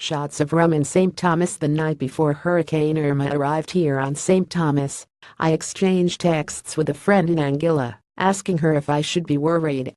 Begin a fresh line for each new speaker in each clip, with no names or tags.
Shots of rum in St. Thomas the night before Hurricane Irma arrived here on St. Thomas. I exchanged texts with a friend in Anguilla, asking her if I should be worried.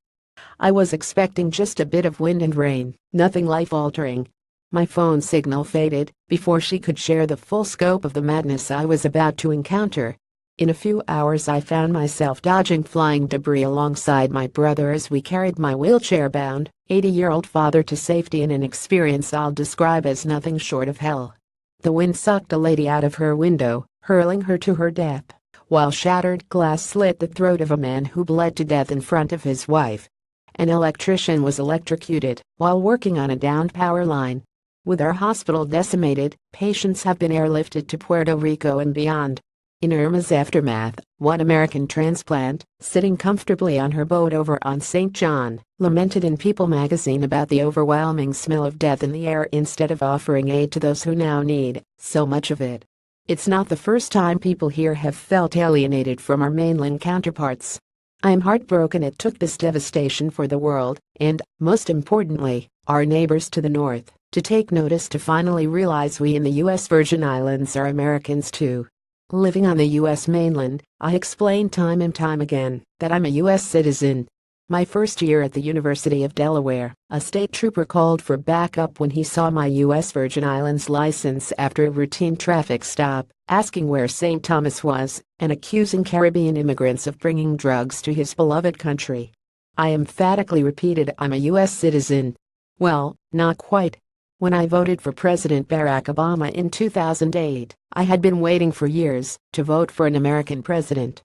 I was expecting just a bit of wind and rain, nothing life-altering. My phone signal faded before she could share the full scope of the madness I was about to encounter. In a few hours I found myself dodging flying debris alongside my brother as we carried my wheelchair-bound, 80-year-old father to safety in an experience I'll describe as nothing short of hell. The wind sucked a lady out of her window, hurling her to her death, while shattered glass slit the throat of a man who bled to death in front of his wife. An electrician was electrocuted while working on a downed power line. With our hospital decimated, patients have been airlifted to Puerto Rico and beyond. In Irma's aftermath, one American transplant, sitting comfortably on her boat over on St. John, lamented in People magazine about the overwhelming smell of death in the air instead of offering aid to those who now need so much of it. It's not the first time people here have felt alienated from our mainland counterparts. I am heartbroken it took this devastation for the world, and, most importantly, our neighbors to the north, to take notice to finally realize we in the U.S. Virgin Islands are Americans too. Living on the U.S. mainland, I explain time and time again that I'm a U.S. citizen. My first year at the University of Delaware, a state trooper called for backup when he saw my U.S. Virgin Islands license after a routine traffic stop, asking where St. Thomas was and accusing Caribbean immigrants of bringing drugs to his beloved country. I emphatically repeated I'm a U.S. citizen. Well, not quite. When I voted for President Barack Obama in 2008, I had been waiting for years to vote for an American president.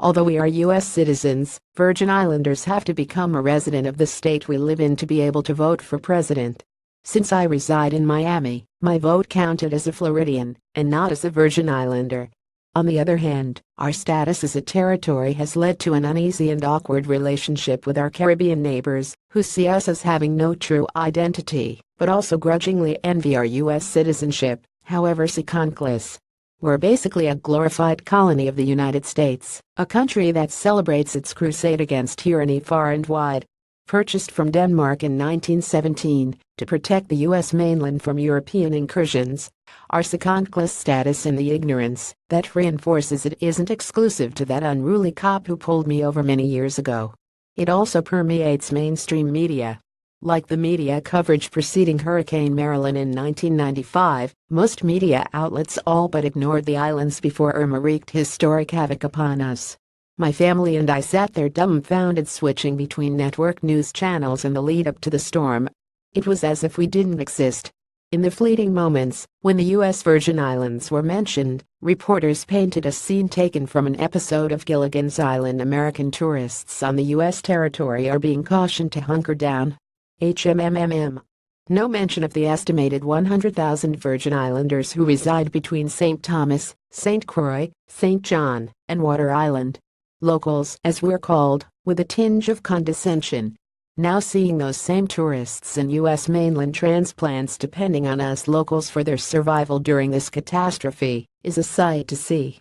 Although we are U.S. citizens, Virgin Islanders have to become a resident of the state we live in to be able to vote for president. Since I reside in Miami, my vote counted as a Floridian and not as a Virgin Islander. On the other hand, our status as a territory has led to an uneasy and awkward relationship with our Caribbean neighbors, who see us as having no true identity, but also grudgingly envy our U.S. citizenship, however secondless. We're basically a glorified colony of the United States, a country that celebrates its crusade against tyranny far and wide. Purchased from Denmark in 1917 to protect the U.S. mainland from European incursions, our secondless status and the ignorance that reinforces it isn't exclusive to that unruly cop who pulled me over many years ago. It also permeates mainstream media. Like the media coverage preceding Hurricane Marilyn in 1995, most media outlets all but ignored the islands before Irma wreaked historic havoc upon us. My family and I sat there dumbfounded, switching between network news channels in the lead-up to the storm. It was as if we didn't exist. In the fleeting moments, when the U.S. Virgin Islands were mentioned, reporters painted a scene taken from an episode of Gilligan's Island. American tourists on the U.S. territory are being cautioned to hunker down. HMMMM. No mention of the estimated 100,000 Virgin Islanders who reside between St. Thomas, St. Croix, St. John, and Water Island. Locals, as we're called, with a tinge of condescension. Now seeing those same tourists and U.S. mainland transplants depending on us locals for their survival during this catastrophe is a sight to see.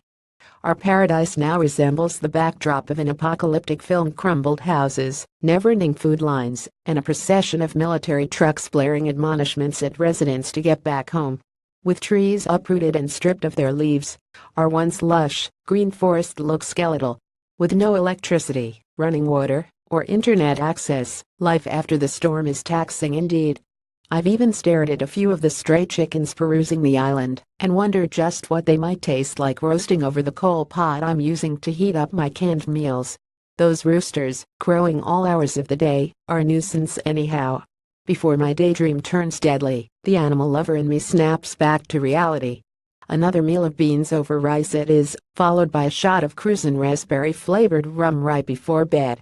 Our paradise now resembles the backdrop of an apocalyptic film: crumbled houses, never-ending food lines, and a procession of military trucks blaring admonishments at residents to get back home. With trees uprooted and stripped of their leaves, our once lush, green forest looks skeletal. With no electricity, running water, or internet access, life after the storm is taxing indeed. I've even stared at a few of the stray chickens perusing the island and wondered just what they might taste like roasting over the coal pot I'm using to heat up my canned meals. Those roosters, crowing all hours of the day, are a nuisance anyhow. Before my daydream turns deadly, the animal lover in me snaps back to reality. Another meal of beans over rice it is, followed by a shot of Cruzan raspberry-flavored rum right before bed.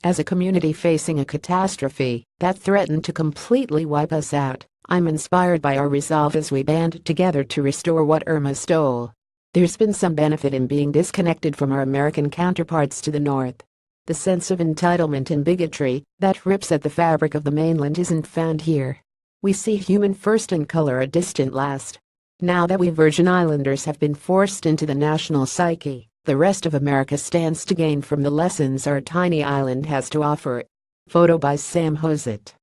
As a community facing a catastrophe that threatened to completely wipe us out, I'm inspired by our resolve as we band together to restore what Irma stole. There's been some benefit in being disconnected from our American counterparts to the north. The sense of entitlement and bigotry that rips at the fabric of the mainland isn't found here. We see human first and color a distant last. Now that we Virgin Islanders have been forced into the national psyche, the rest of America stands to gain from the lessons our tiny island has to offer. Photo by Sam Hosett.